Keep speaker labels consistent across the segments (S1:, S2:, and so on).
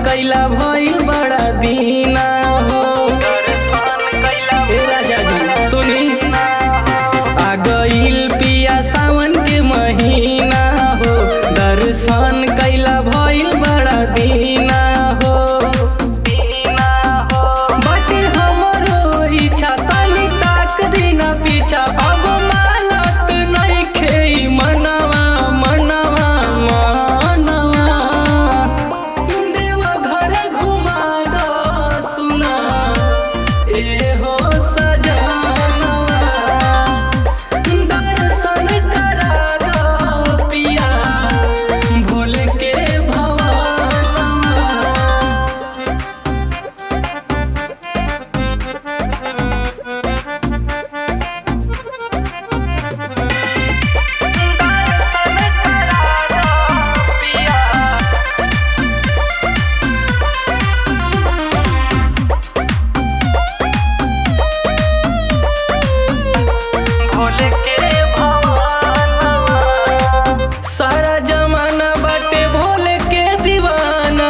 S1: कैला भइल बड़ा दीना हो। राजा जी सुनी, आ गइल पिया सावन के महीना हो, दर्शन कैला भइल बड़ा दीना हो। बाटे हमरो इच्छा तनी ताक दीना पीछा, अब मानत नइखे मनवा मनवा मनवा। देवा घर घुमा दो सुना ए हो सजनवा, दर्शन करा दो पिया भोले के भवनवा। सारा जमाना बाटे भोले के दीवाना,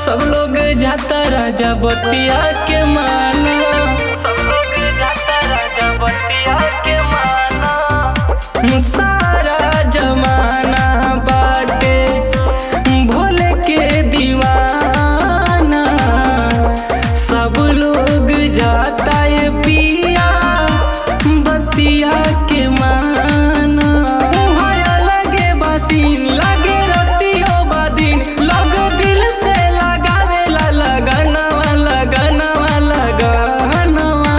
S1: सब लोग जाता राजा बतिया के माना। सारा जमाना बाटे भोले के दीवाना, सब लोग जाता है पिया बतिया के माना। लगे बासीन लगे रतियो बादीन, लग दिल से लगावेला लगनवा लगनवा लगनवा।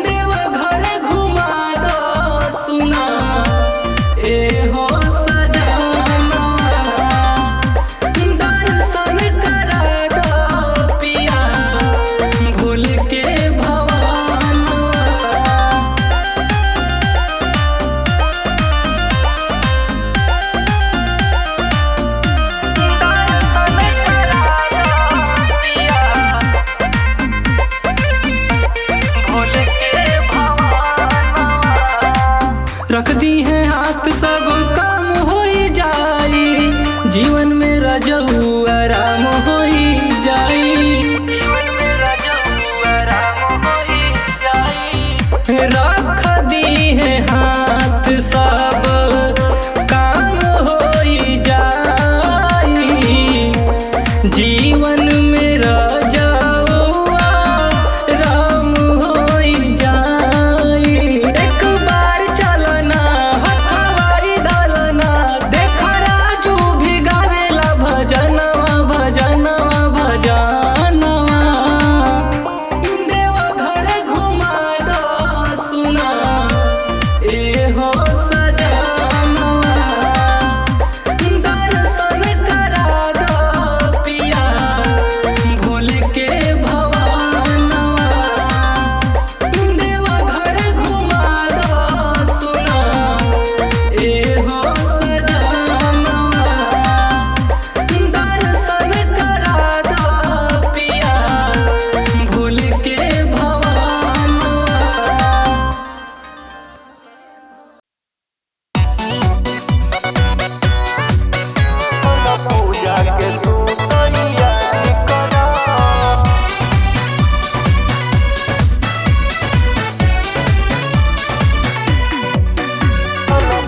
S1: देवा घर घुमा दो सुना ए हो सजनवा, दर्शन करा दो पिया भोले के भवनवा। रख दी है हाथ सब काम हो जाई, जीवन में रजऊ आराम हो जाई। रख दी है हाथ सब काम हो जाई, जीवन में रजऊ आराम हो जाई। एक बार चलना हथवाई दलना, देख राजू भी गावेला भजनवा भजनवा भजनवा। देवा घर घुमा दो सुना ए हो सजनवा, दर्शन करा दो पिया भोले के भवनवा। देवा घर घुमा दो सुना ए हो सजनवा, दर्शन करा दो पिया भोले के भवनवा।
S2: पूजा के तू तैयारी करा,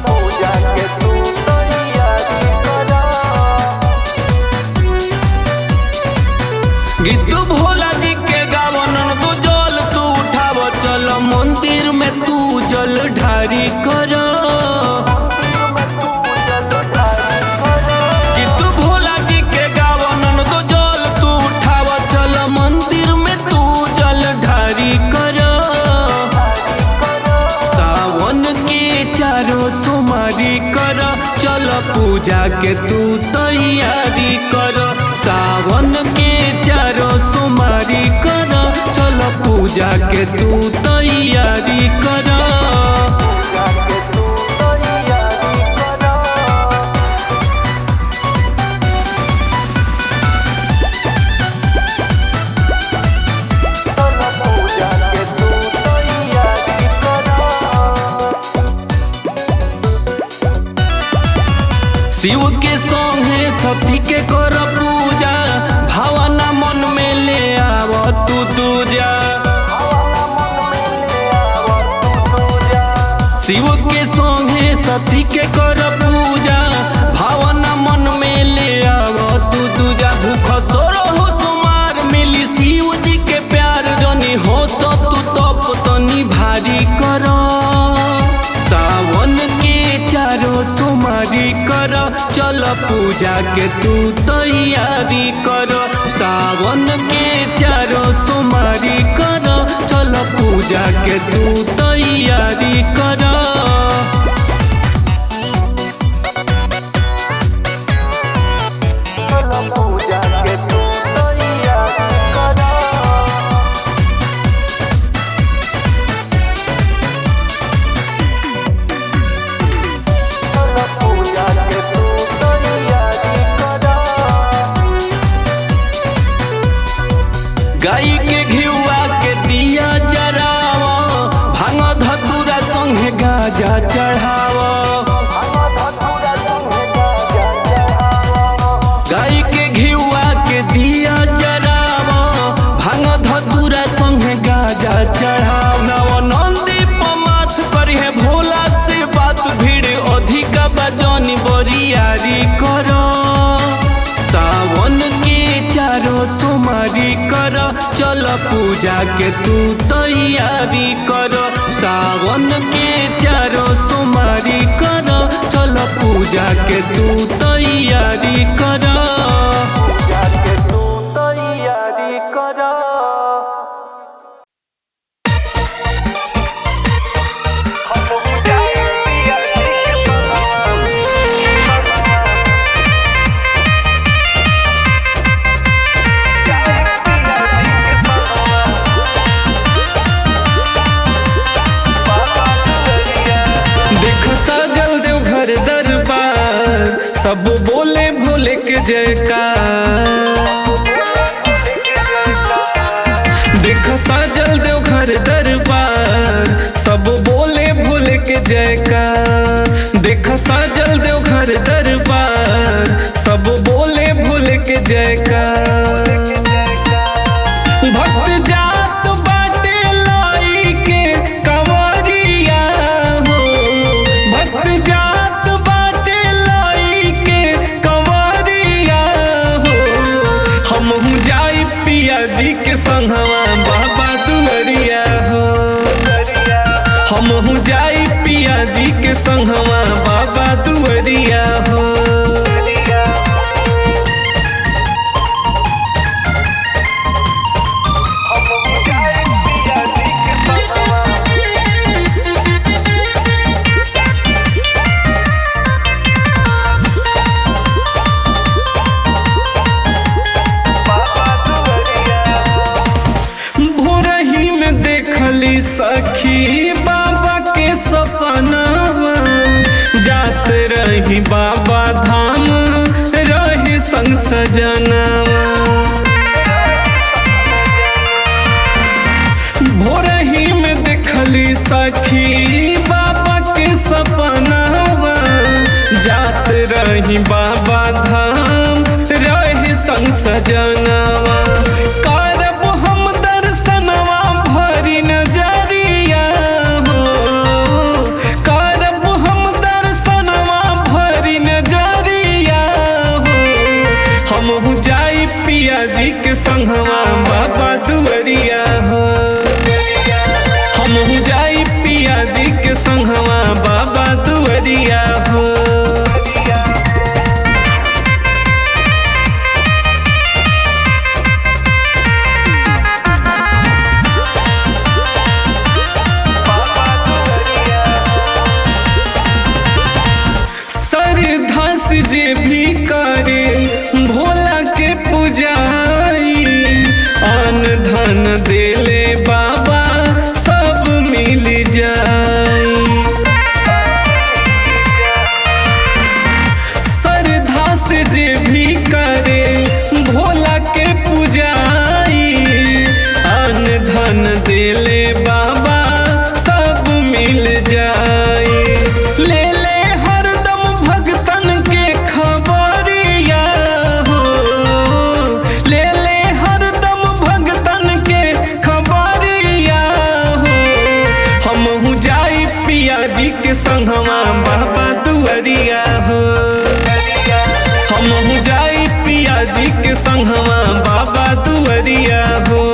S2: पूजा के तू तैयारी करा।
S1: गीत भोला जी के गावनन तू जल तू उठाव, चल मंदिर में तू जल ढारी कर। गीत भोला जी के गावनन तू जल तू उठाव, चल मंदिर में तू जल ढारी कर। सावन के चारों सोमवारी कर, चल पूजा के तू तैयारी कर। सावन के चारों सोमवारी कर, चल पूजा के तू तैयारी कर।
S2: पूजा के तू तैयारी करा, पूजा के तू तैयारी करा।
S1: शिव के संगे सती के कर पूजा, तू दूजा। शिव के संगे सती के कर पूजा, भावना मन में ले आव तू दूजा। भूख सोरो हो सुमार मिली शिव जी के प्यार, जनी हो सो तू तप तनी भारी कर। सावन के चारों सोमारी कर, चल पूजा के तू तैयारी कर। सावन के चारों सोमारी कर, चल पूजा के तू तैयारी कर।
S2: पूजा के तू तैयारी कर। पूजा के तू तैयारी कर।
S1: गाय के घिउआ के दिया जराव, भांग धतूरा संगे गाजा चढ़ाव। गाय के घिउआ के दिया जराव, भांग धतूरा संगे गाजा चढ़ाव। नव नंदी पमाथ करिहे भोला से बात, भीड़ अधिक बजनी बरियारी कर। सावन के चारों सोमारी कर, चल पूजा के तू तैयारी कर। सावन के चारों सोमारी कर, चल पूजा के तू तैयारी कर।
S2: पूजा के तू तैयारी कर।
S1: देख सजल देव घर दरबार, सब बोले भोले के जयकार। देख सजल देव घर दरबार, सब बोले भोले के जयकार। देख सजल देव घर दरबार, सब बोले भोले के जयकार। भक्त जात बाटे लाई के कंवरिया हो, भक्त जात बाटे लाई के कंवरिया हो। हमहू जाई पिया जी के संगवा बाबा दुआरिया हो। हमहू जाई पिया जी के संगवा बाबा दुआरिया हो। भोरही में देखली सखी बाबा के सपनावा, जात रही बाबा धाम रहे संग सजनावा। भोरही में देखली सखी बाबा के सपनावा, जात रही बाबा धाम रहे संग सजनावा। करब हम दर्शनवा भरी नजरिया हो, करब हम दर्शनवा भरी नजरिया हो। हमहू जाई पिया जी के संगवा बाबा दुआरिया हो। हमहू जाई पिया जी के संगवा बाबा दुआरिया हो। सरधास जे भी करे भोला के पुजाई, अन धन देले बाबा सब मिल जाई। संगवा बाबा दुआरिया हो। हम जाई पिया जी के संगवा बाबा दुआरिया हो।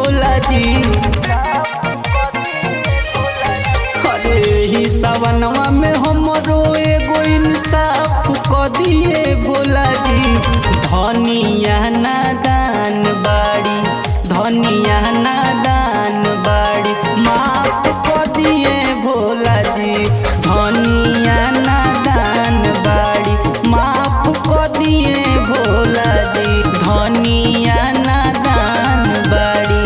S1: भोला जी। अरे ही सवनवा में हमरो एगो इंसाफ क दिए भोला जी। धनिया नादान बाड़ी, धनिया नादान बाड़ी, माफ क दिए भोला जी। धनिया नादान बाड़ी, माफ क दिए भोला जी। धनिया नादान बाड़ी।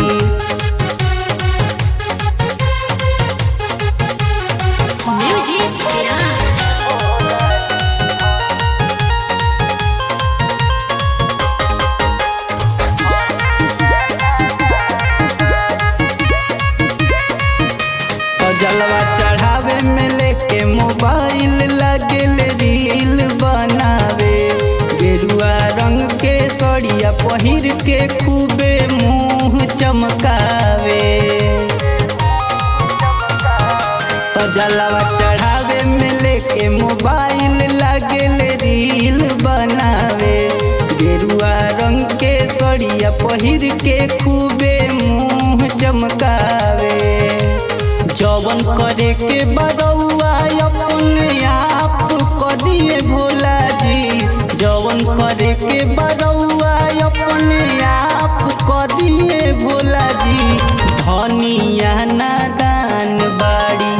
S3: Music Garage.
S1: और जलवा चढ़ावे में लेके मोबाइल लगल रील बनावे। गेरुआ रंग के सड़िया पहिर के खूबे मुँह चमकावे। तो जलवा चढ़ावे में लेके मोबाइल लगल रील बनावे। गेरुआ रंग के सड़िया पहिर के खूबे मुँह चमकावे। जवन करे के बरौआ अपने आप क दिए भोला जी। जवन करे के बरौआ अपने आप क दिए भोला जी। धनिया नादान बाड़ी,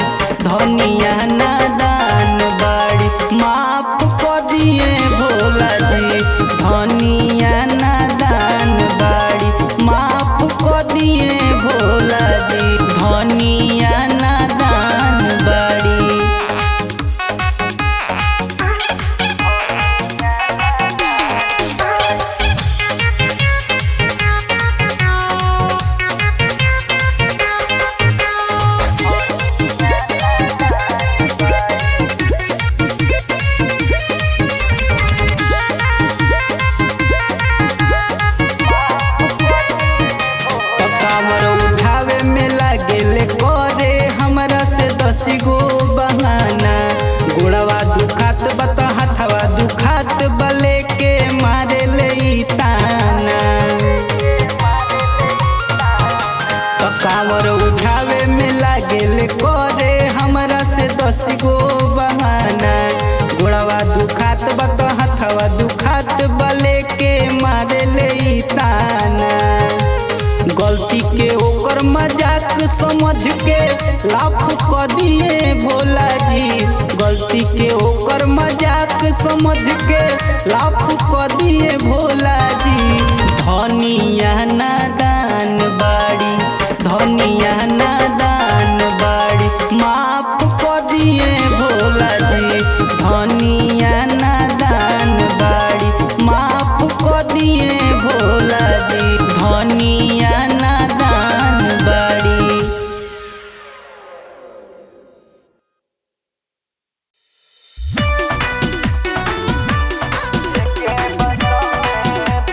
S1: धनिया नादान बाड़ी, माफ क दिए भोला जी। धनिया नादान बाड़ी, माफ क दिए भोला जी। धनिया नादान बाड़ी। कामर उठावे में लागेल करे हमरा से 10 गो बहाना। गोड़वा दुखात बत हाथवा दुखात बले के मारे ले ताना। तो कामर उठावे में लागेल करे हमरा से 10 गो बहाना। गोड़वा दुखात बत हाथवा दुखात बले के मारे ले ताना। गलती के ओकर मजाक समझ के लाफ क दिए भोला जी। गलती के ओकर मजाक समझ के लाफ क दिए भोला जी। धनिया नादान बाड़ी, धनिया नादान बाड़ी, माफ क दिए भोला जी। धनिया नादान बाड़ी, माफ क दिए भोला जी। धनिया नादान बाड़ी।
S2: के बजावे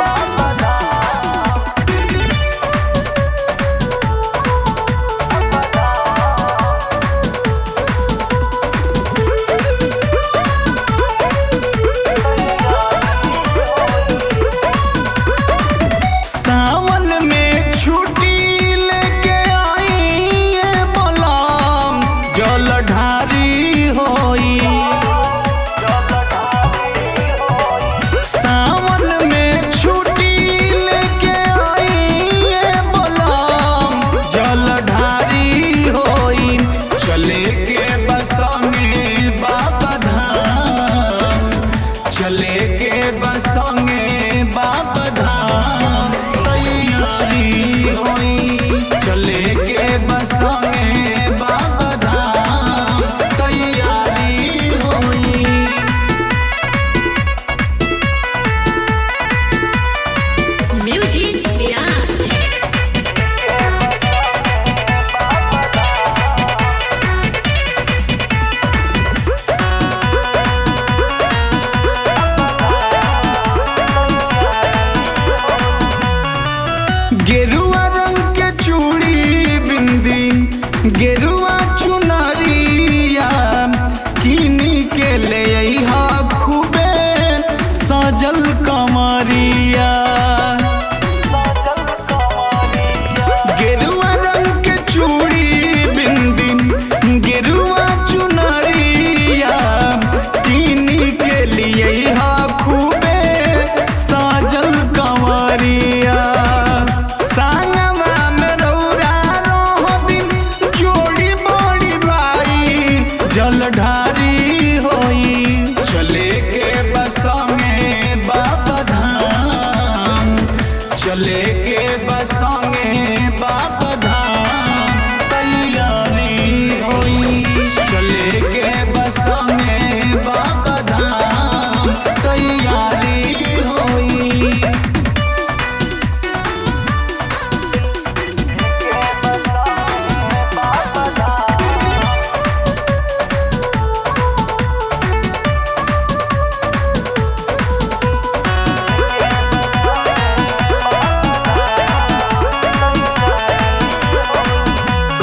S1: चले के बसंगे बाबा धाम तैयारी होई चले के बसंगे बाबा धाम तैयारी होई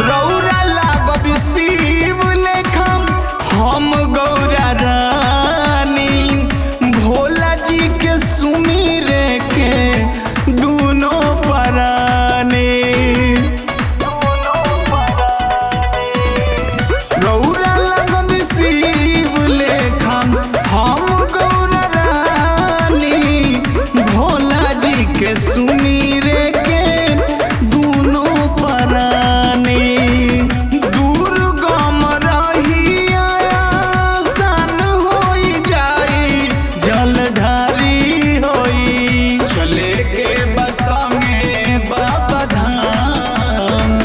S1: रौरा लागब शिव लेखम हम गौरा रानी भोला जी के सुमिरे के दूनो परानी रौरा लागब शिव लेखम हम गौरा रानी भोला जी के सुमिरे के दूनो परानी दुर्गम रहिया आसान होई जाई जलधारी होई चले के बसंगे बाबा धाम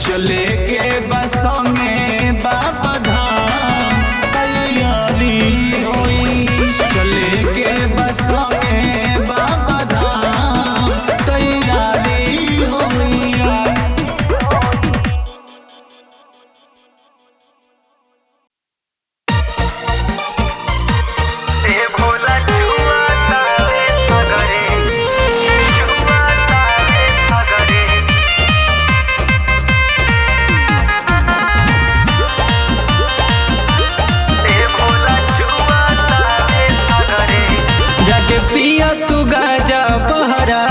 S1: चले के बसंगे बाबा धाम तैयारी होई चले के बसंगे बाबा धाम तैयारी होई
S2: ए भोला जुआ तारे सागरे जुआ तारे सागरे ए भोला जुआ तारे सागरे
S1: जाके पिया तू गाजा बहरा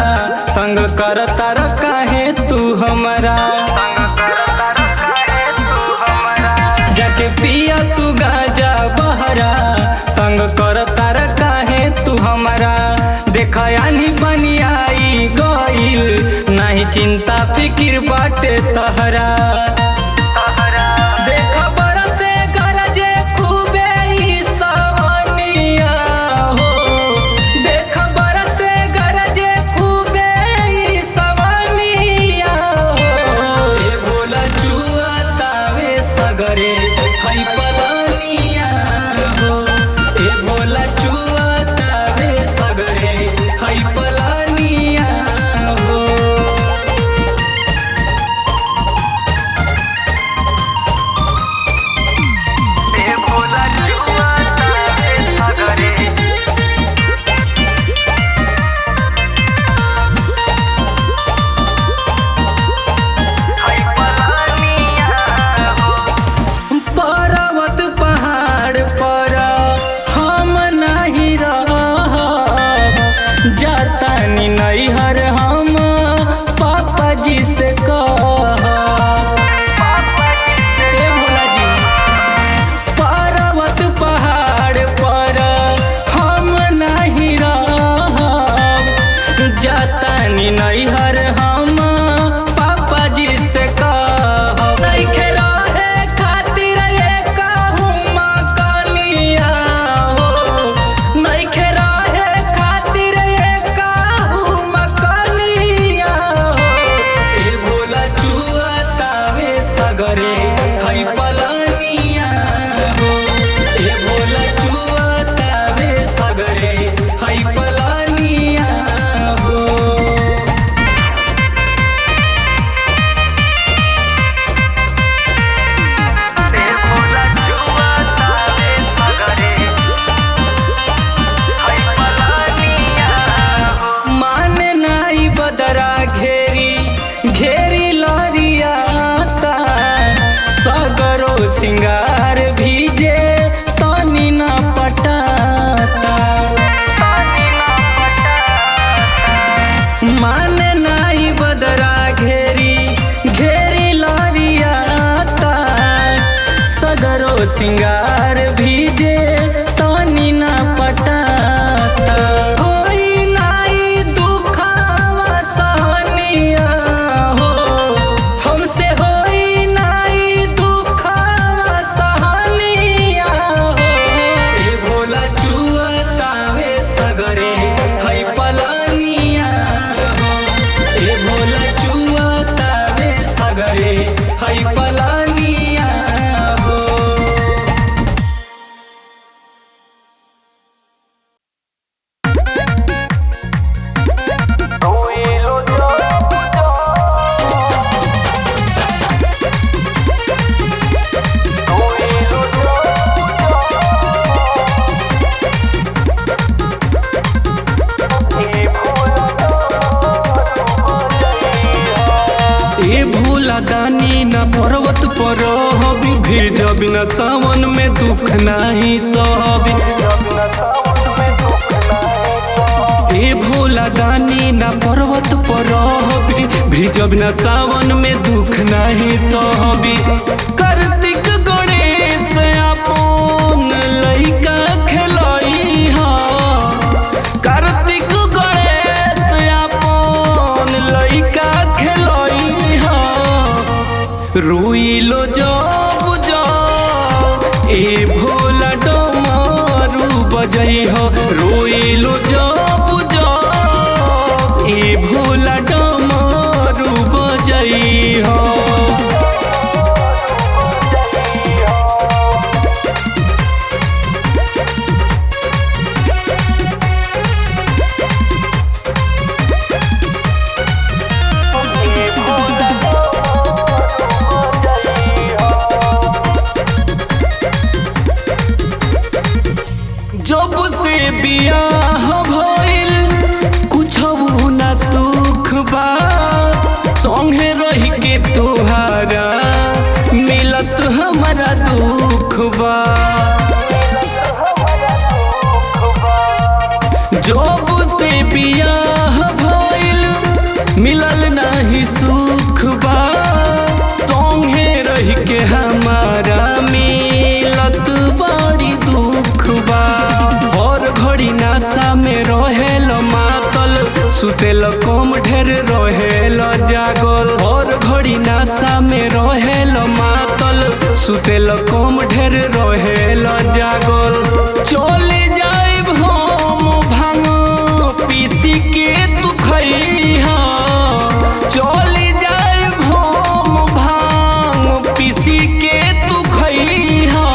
S1: तंग करता काहे तू हमारा
S2: संग करता रखे तू हमारा
S1: जाके पिया तू गाजा बहरा तंग करता काहे तू हमारा देखा यानी बनी आई गईल नहीं चिंता फिकिर बाटे तहरा
S2: तहरा
S1: देख बरसे गरजे खूबे ई सवनिया हो देख बरसे गरजे खूबे ई सवनिया हो ए भोला जुआ तावे सगरे हई पलानिया हो ए भोला जुआ तावे सगरे हई पलानिया हो भीज बिना सावन में दुख नहीं सहबी। ए भोला दानी ना पर्वत पर रहबी, भीज बिना सावन में दुख नहीं सहबी। कार्तिक गणेश अपन लइका खेलई हा, कार्तिक गणेश अपन लइका खेलई हा। रोइलो जब जब ए भोला डमरू बजई हो, रोइलो जब जब ए भोला डमरू बजई हो। जब से बियाह भइल कुछो ना सुख बा, संगे रह के तोहारा मिलत हमारा दुख बा। जब से बियाह भइल मिलल नहीं सुख बा, संगे रह के हमारा मिलत बड़ी दुख बा। और घड़ी नासा में रहेल मातल, सुतेल कम ढेर रहेल जागल। और घड़ी नासा में रहेल मातल, सुतेल कम ढेर रहेल जागल। चले जाइब हम भांग पीसी के तू खइहा, चले जाइब हम भांग पीसी के तू खइहा।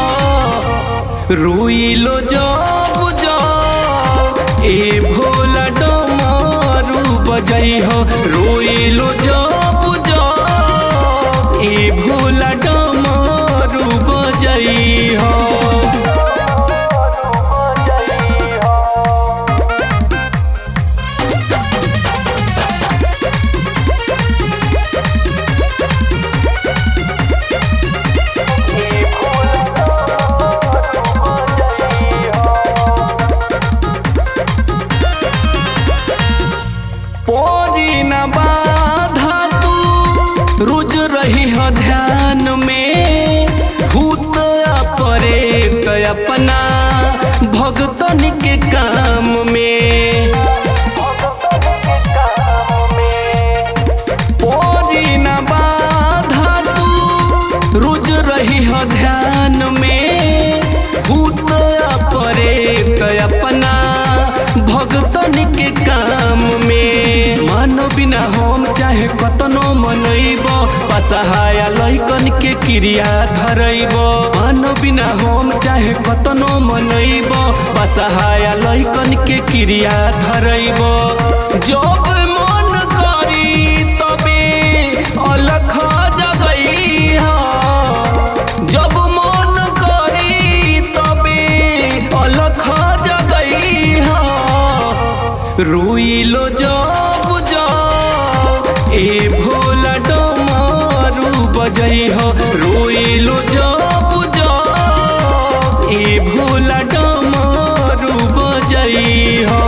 S1: रोइलो जब जब ए भोला डमरू बजई हो, रोइलो जब जब ए भोला डमरू बजई हो। पोरी न बाधा तू रुझ रही हो ध्यान में, भूत अपरेत अपना भगतन के काम में। पोरी न बाधा तू रुझ रही हो ध्यान में, भूत अपरेत अपना भगतन के काम में। मानो बिना हम चाहे कतनो मनैब, असहाय लइकन के क्रिया धरैब। मानो बिना हम चाहे कतनो मनैब, असहाय लइकन के क्रिया धरैब। जब मन करी तबे अलख जगैहा, जब मन करी तबे अलख जगैहा। रोइलो जब जब ए भोला डमरू बजई हो, रोइलो जब जब ए भोला डमरू बजई हो।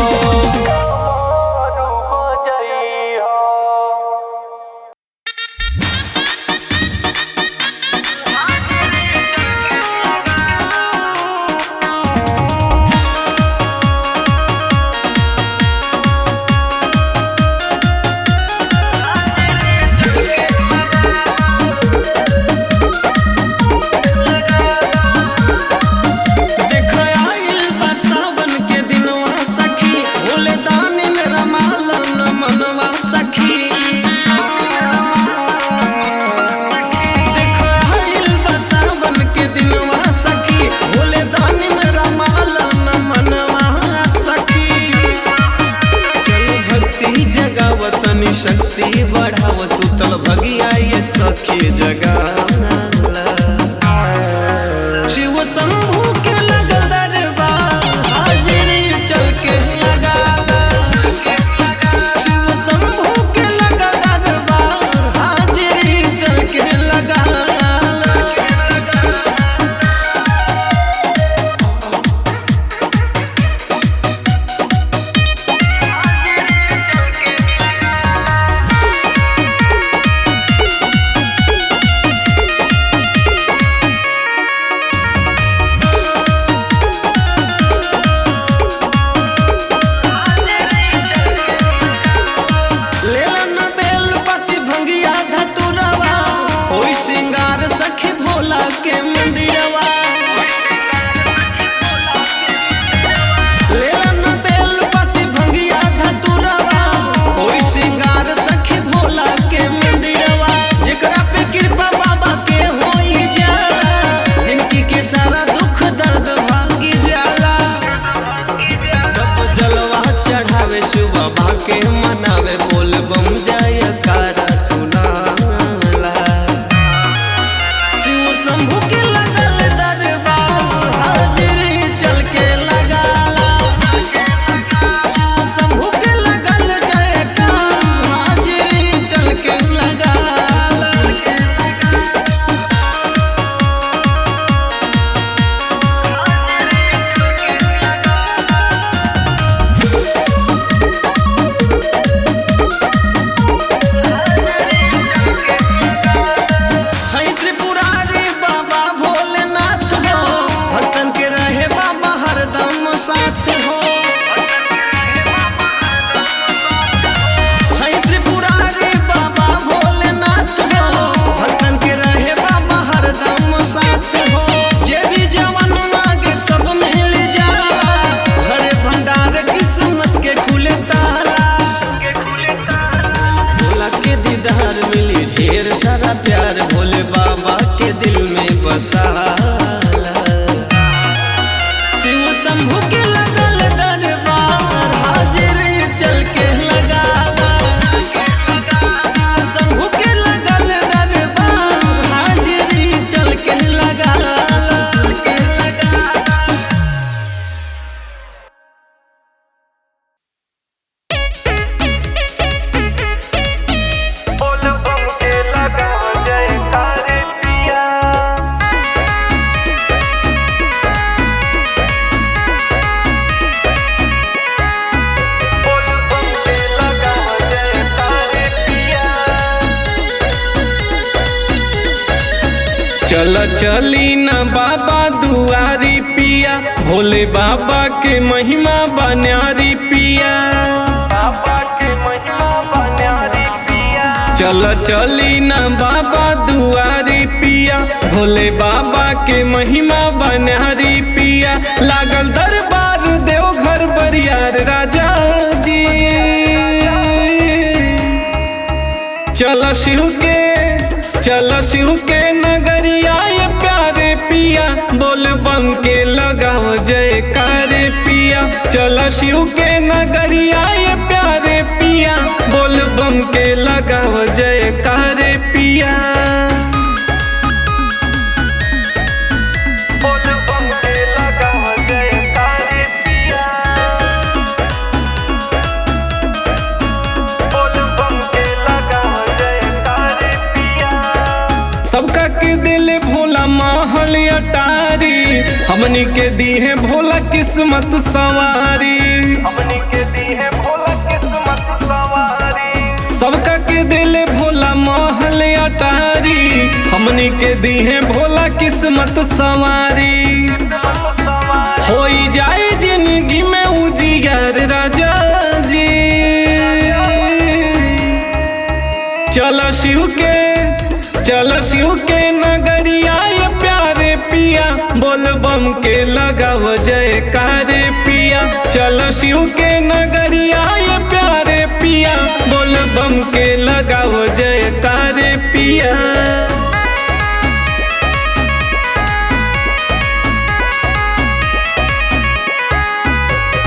S4: शक्ति बढ़ाव सुतल भगिया ये सखी जगाना शिव शंभू के लगल दरबार हाजिरी चल के लगाला शिव शंभू के लगल दरबार हाजिरी चल के लगाला शंभू के लगल दरबार हाजिरी चल के लगाला। शिव शंभू के लगल दरबार हाजिरी चल के लगाला।
S2: बोल बम के लगा जयकार पिया। बोल बम के लगा जयकार पिया।
S1: चल चली न बाबा दुआरी पिया, भोले बाबा के महिमा बन्यारी पिया।
S2: बाबा के महिमा बन्यारी पिया।
S1: चल चली न बाबा दुआरी पिया, भोले बाबा के महिमा बन्यारी पिया। लागल दरबार देवघर बरियार राजा जी। चल शिव के नगरिया ये प्यारे पिया, बोल बम के लगाओ जयकार पिया। चल शिव के नगरिया ये प्यारे पिया, बोल बम के लगाओ जयकार पिया।
S2: बोल बम के लगा जयकार पिया। बोल बम के लगा जयकार पिया।
S1: सबका के दिल भोला महल अटारी, हमनी के दी है भोला किस्मत सवारी।
S2: अपनी के दी है भोला किस्मत सवारी।
S1: सबका के दिल भोला महल अटारी, हमनी के दी है भोला किस्मत सवारी। होई जाए जिंदगी में उजियार राजा जी। चल शिव के नगरिया ये प्यारे पिया, बोल बम के लगाओ जयकार पिया। चल शिव के नगरिया ये प्यारे पिया, बोल बम के लगाओ जयकार पिया।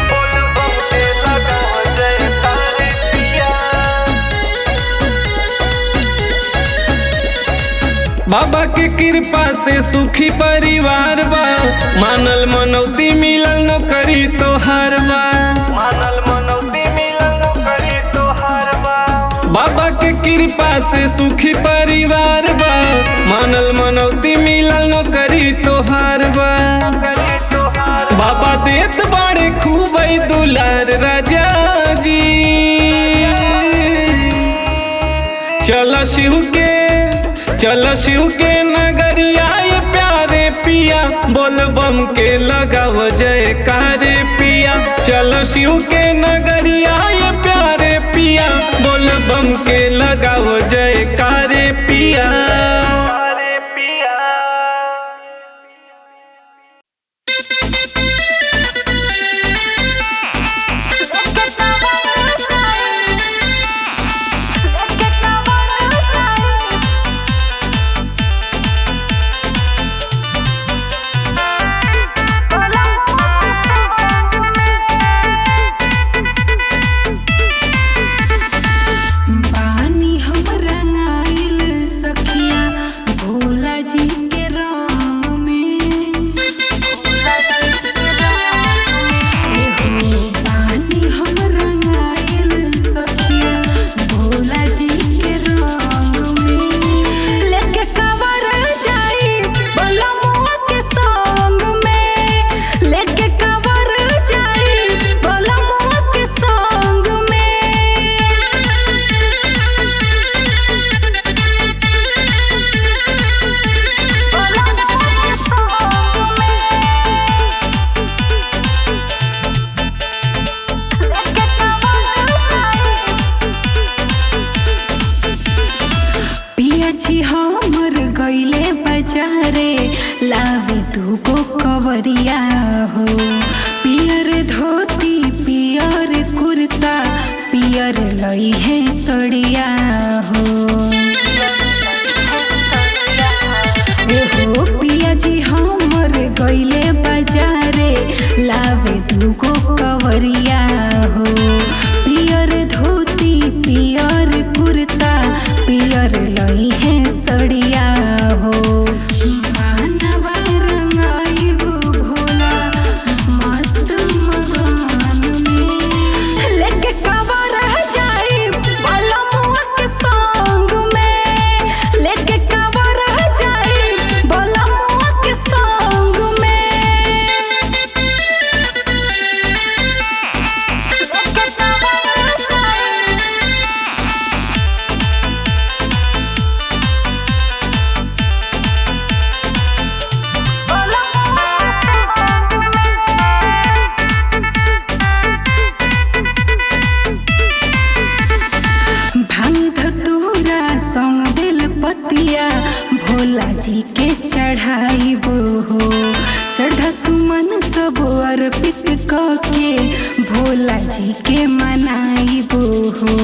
S2: बोल बम के लगा जयकार पिया।
S1: बाबा के कृपा से सुखी परिवार बा, मानल मनौती मिलल नौकरी तोहार बा।
S2: मानल मनौती मिलन करी तोहार बा।
S1: बाबा के कृपा से सुखी परिवार बा, मानल मनौती मिलल नौकरी तोहार बा।
S2: करी तोहार
S1: बाबा देत बाड़े खूब दुलार राजा जी। चल शिव के नगरिया ये प्यारे पिया, बोल बम के लगाओ जयकार पिया। चल शिव के नगरिया ये प्यारे पिया, बोल बम के लगाओ जयकार पिया।
S2: पिया।
S3: बानी हम रंगाइल सखिया भोला जी के रंग में। एहो बानी हम रंगाइल सखिया भोला जी के रंग में। लेके कवर जाई बलमुआ के संग में। लेके कवर जाई बलमुआ के संग में। पिया जी हमर गईले बाजारे लावे दूगो कवरिया हो। पियर धोती पियर कुर्ता पियर लई है सड़िया हो। एहो पिया जी हमर गईले बाजारे ला अर्पित के भोला जी के मनाइबो हो।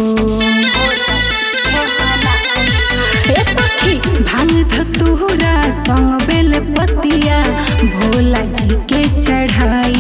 S3: ए सखी भांग धतूरा संग बेल पतिया भोला जी के चढ़ाई